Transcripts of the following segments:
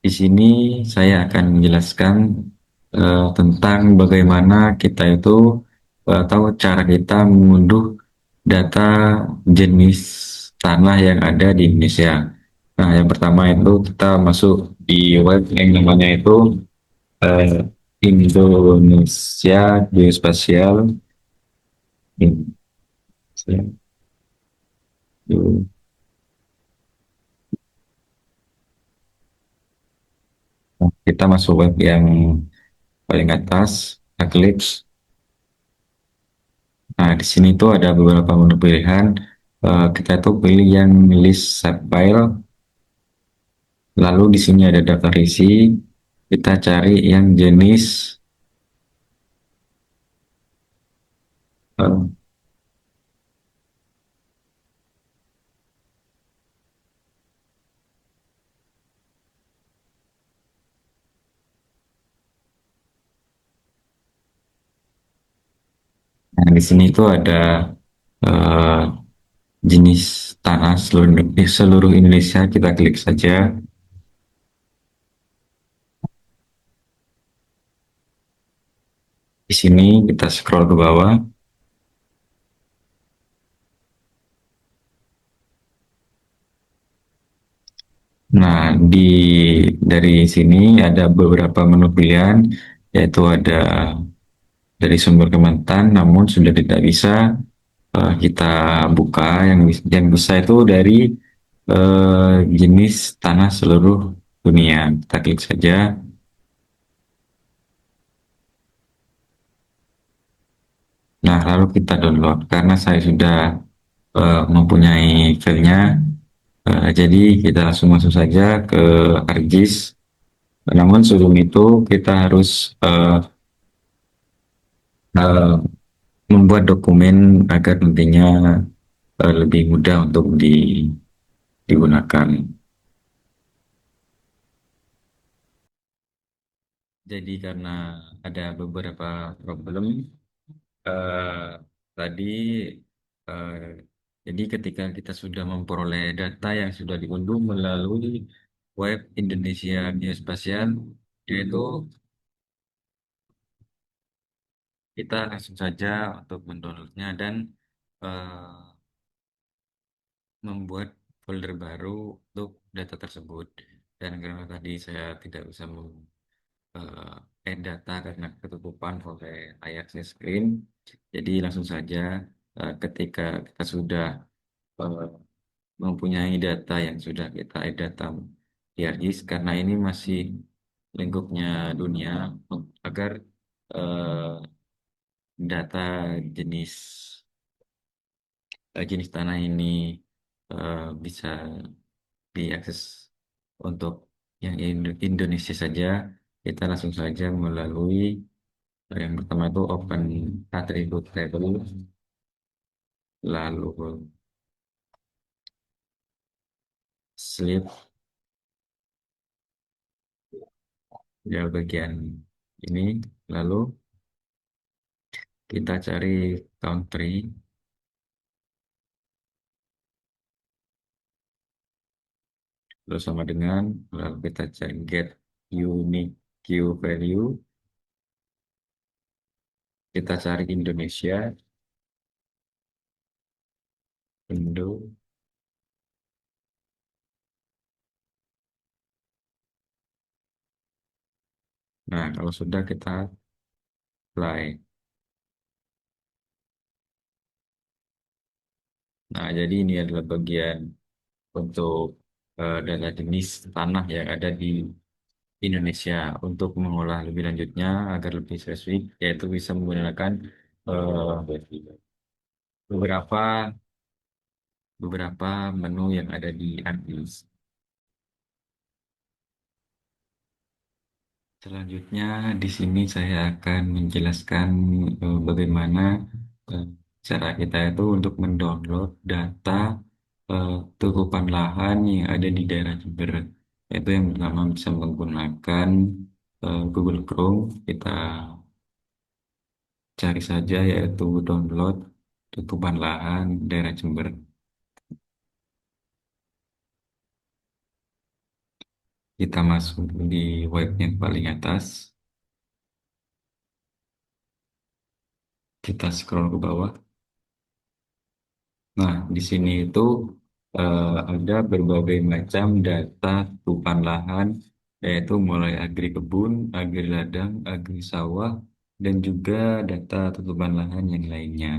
Di sini saya akan menjelaskan tentang bagaimana kita itu atau cara kita mengunduh data jenis tanah yang ada di Indonesia. Nah, yang pertama itu kita masuk di web yang namanya itu eh, Indonesia Geospatial. Kita masuk web yang paling atas, Eclipse. Nah, di sini tuh ada beberapa menu pilihan. Kita tuh pilih yang list save file. Lalu di sini ada daftar isi. Kita cari yang jenis. eh, nah, di sini tuh ada eh, jenis tanah seluruh Indonesia. Kita klik saja. Di sini kita scroll ke bawah. Nah, dari sini ada beberapa menu pilihan, yaitu ada dari sumber Kementan, namun sudah tidak bisa kita buka. Yang bisa itu dari jenis tanah seluruh dunia. Kita klik saja. Nah, lalu kita download. Karena saya sudah mempunyai filenya, jadi kita langsung masuk saja ke ArcGIS. Namun sebelum itu kita harus eh, membuat dokumen agar nantinya lebih mudah untuk digunakan. Jadi karena ada beberapa problem eh, tadi, eh, jadi ketika kita sudah memperoleh data yang sudah diunduh melalui web Indonesia Geospasial, yaitu kita langsung saja untuk mendownloadnya dan eh, membuat folder baru untuk data tersebut. Dan karena tadi saya tidak bisa add data karena ketutupan oleh layar screen, jadi langsung saja ketika kita sudah eh, mempunyai data yang sudah kita add data di ArcGIS, karena ini masih lingkupnya dunia, agar eh, data jenis jenis tanah ini bisa diakses untuk yang Indonesia saja. Kita langsung saja melalui yang pertama itu open attribute table, lalu slip ya bagian ini, lalu kita cari country, lalu sama dengan, lalu kita cari get unique Q value, kita cari Indonesia, Indo. Nah, kalau sudah kita apply. Nah, jadi ini adalah bagian untuk data jenis tanah yang ada di Indonesia. Untuk mengolah lebih lanjutnya agar lebih spesifik, yaitu bisa menggunakan beberapa beberapa menu yang ada di ArcGIS. Selanjutnya, di sini saya akan menjelaskan bagaimana eh, cara kita itu untuk mendownload data tutupan lahan yang ada di daerah Jember. Itu yang pertama bisa menggunakan Google Chrome. Kita cari saja yaitu download tutupan lahan daerah Jember. Kita masuk di webnya paling atas, kita scroll ke bawah. Nah, di sini itu ada berbagai macam data tutupan lahan, yaitu mulai agri kebun, agri ladang, agri sawah, dan juga data tutupan lahan yang lainnya.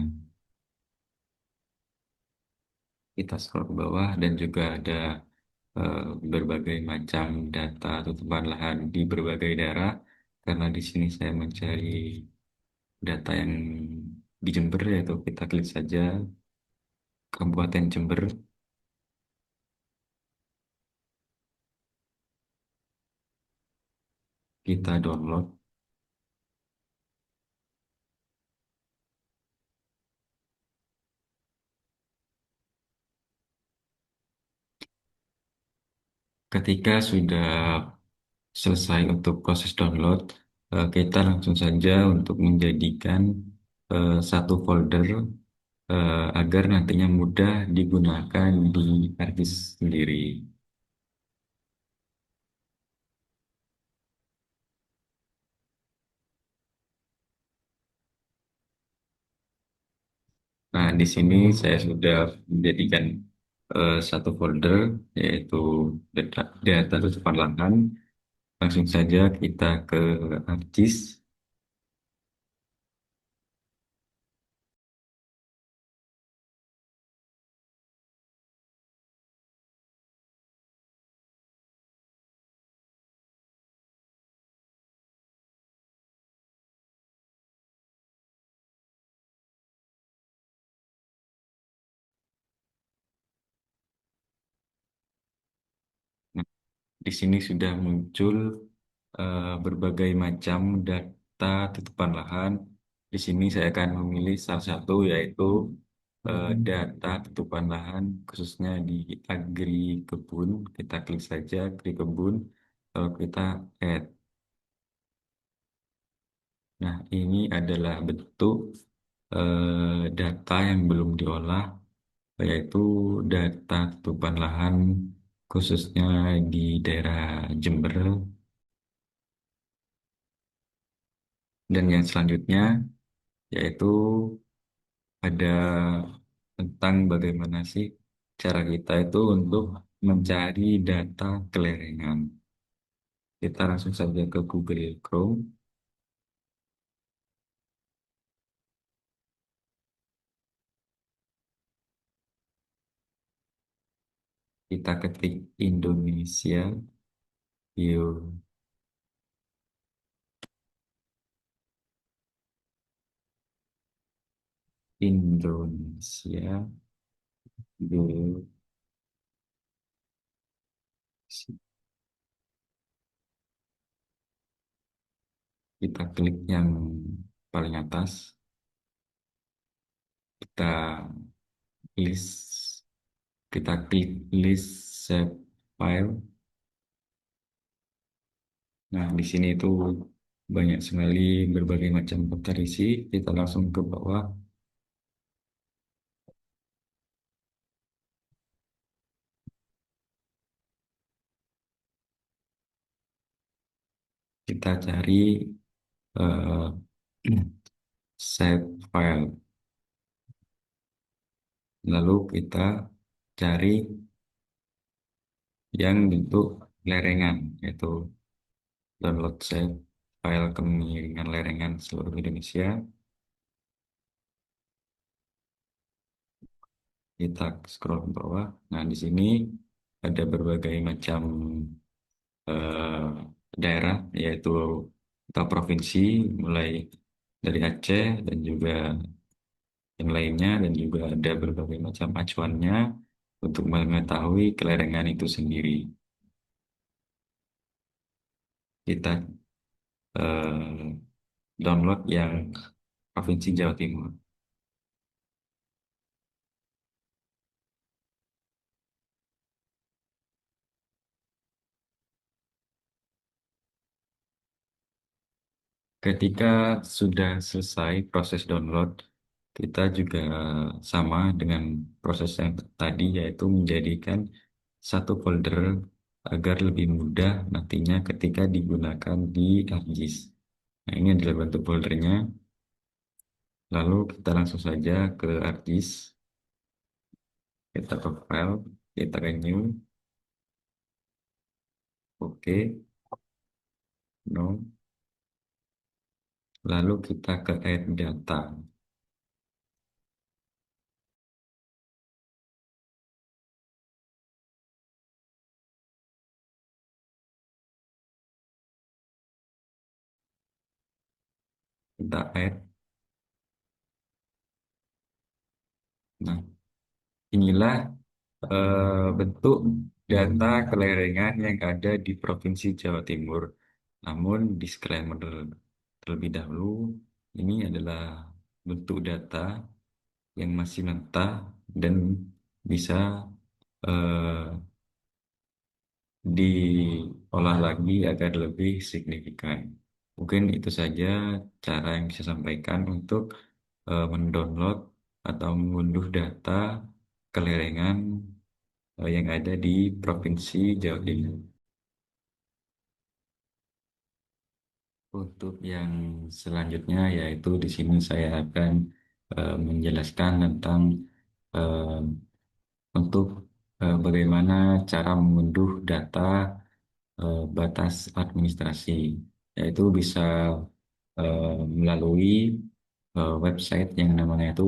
Kita scroll ke bawah dan juga ada eh, berbagai macam data tutupan lahan di berbagai daerah. Karena di sini saya mencari data yang di Jember, yaitu kita klik saja Kabupaten Jember, kita download. Ketika sudah selesai untuk proses download, kita langsung saja untuk menjadikan satu folder agar nantinya mudah digunakan di harddisk sendiri. Nah, di sini saya sudah menjadikan satu folder, yaitu data tutupan lahan. Langsung saja kita ke harddisk. Nah, di sini sudah muncul berbagai macam data tutupan lahan. Di sini saya akan memilih salah satu, yaitu data tutupan lahan khususnya di agri kebun. Kita klik saja agri kebun, lalu kita add. Nah, ini adalah bentuk data yang belum diolah, yaitu data tutupan lahan khususnya di daerah Jember. Dan yang selanjutnya yaitu ada tentang bagaimana sih cara kita itu untuk mencari data kelerengan. Kita langsung saja ke Google Chrome, kita ketik Indonesia, yuk Indonesia, yuk kita klik yang paling atas, kita list, kita klik list save file. Nah, di sini itu banyak sekali berbagai macam komparisi. Kita langsung ke bawah, kita cari eh, save file. Lalu kita cari yang bentuk lerengan, yaitu download save file kemiringan lerengan seluruh Indonesia. Kita scroll ke bawah. Nah, di sini ada berbagai macam eh, daerah, yaitu atau provinsi, mulai dari Aceh dan juga yang lainnya, dan juga ada berbagai macam acuannya untuk mengetahui kelerengan itu sendiri. Kita eh, download yang Provinsi Jawa Timur. Ketika sudah selesai proses download, kita juga sama dengan proses yang tadi, yaitu menjadikan satu folder agar lebih mudah nantinya ketika digunakan di ArcGIS. Nah, ini adalah bentuk foldernya. Lalu kita langsung saja ke ArcGIS, kita ke file, kita ke new, oke, no. Lalu kita ke add data. Kita add. Nah, inilah bentuk data kelerengan yang ada di Provinsi Jawa Timur. Namun, disclaimer terlebih dahulu, ini adalah bentuk data yang masih mentah dan bisa eh, diolah lagi agar lebih signifikan. Mungkin itu saja cara yang bisa sampaikan untuk mendownload atau mengunduh data kelerengan yang ada di Provinsi Jawa Timur. Untuk yang selanjutnya yaitu di sini saya akan menjelaskan tentang eh, untuk bagaimana cara mengunduh data batas administrasi, yaitu bisa melalui website yang namanya itu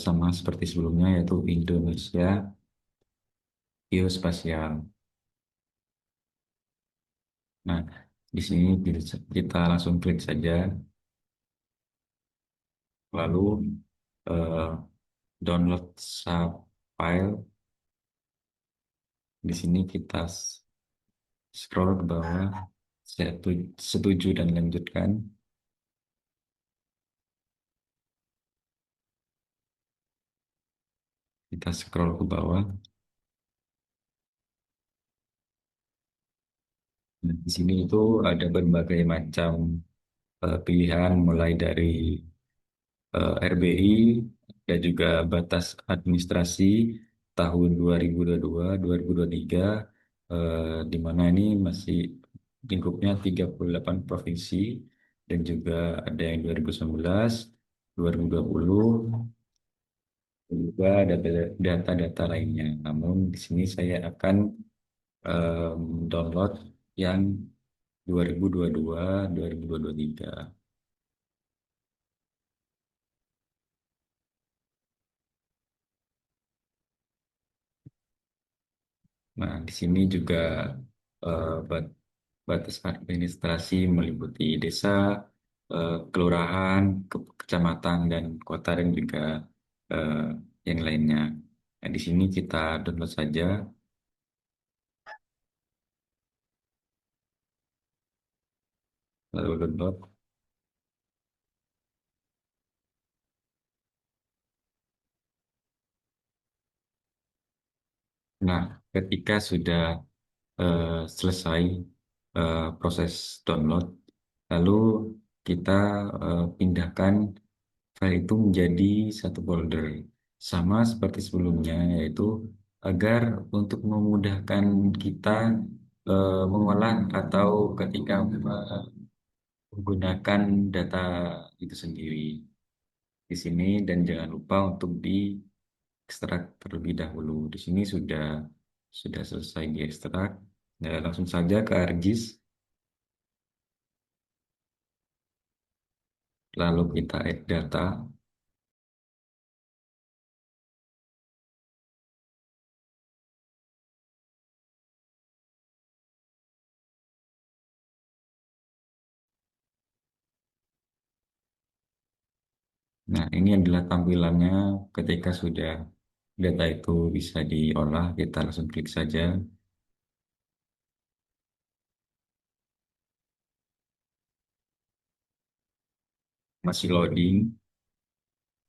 sama seperti sebelumnya, yaitu Indonesia Geospasial. Nah, di sini kita langsung klik saja, lalu eh, download sub file. Di sini kita scroll ke bawah, setuju dan lanjutkan. Kita scroll ke bawah. Nah, di sini itu ada berbagai macam pilihan mulai dari RBI dan juga batas administrasi tahun 2022 2023, di mana ini masih lingkupnya 38 provinsi dan juga ada yang 2019, 2020 dan juga ada data-data lainnya. Namun di sini saya akan download yang 2022 2023. Nah, di sini juga batas administrasi meliputi desa, kelurahan, kecamatan, dan kota, dan juga eh, yang lainnya. Nah, di sini kita download saja, lalu download. Nah, ketika sudah eh, selesai proses download, lalu kita pindahkan file itu menjadi satu folder, sama seperti sebelumnya, yaitu agar untuk memudahkan kita mengolah atau ketika menggunakan data itu sendiri di sini, dan jangan lupa untuk diekstrak terlebih dahulu. Di sini sudah selesai diekstrak. Nah, langsung saja ke ArcGIS, lalu kita add data. Nah, ini adalah tampilannya ketika sudah data itu bisa diolah. Kita langsung klik saja, masih loading.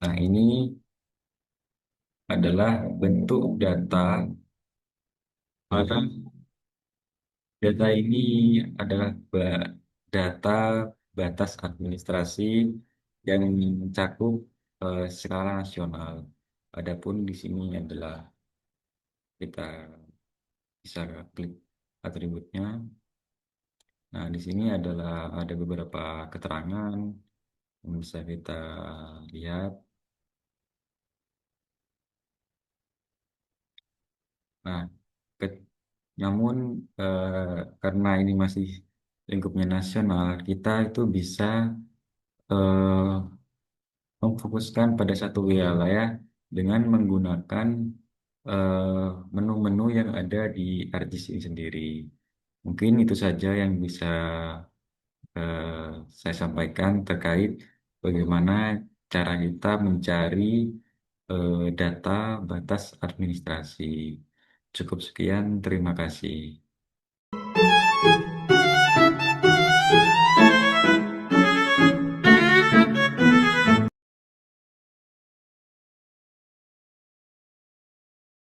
Nah, ini adalah bentuk data, mana data ini adalah data batas administrasi yang mencakup skala nasional. Adapun di sini adalah kita bisa klik. atributnya. Nah, di sini adalah ada beberapa keterangan yang bisa kita lihat. Nah, ke- namun karena ini masih lingkupnya nasional, kita itu bisa memfokuskan pada satu wilayah dengan menggunakan eh, menu-menu yang ada di ArcGIS ini sendiri. Mungkin itu saja yang bisa eh, saya sampaikan terkait bagaimana cara kita mencari data batas administrasi. Cukup sekian, terima kasih.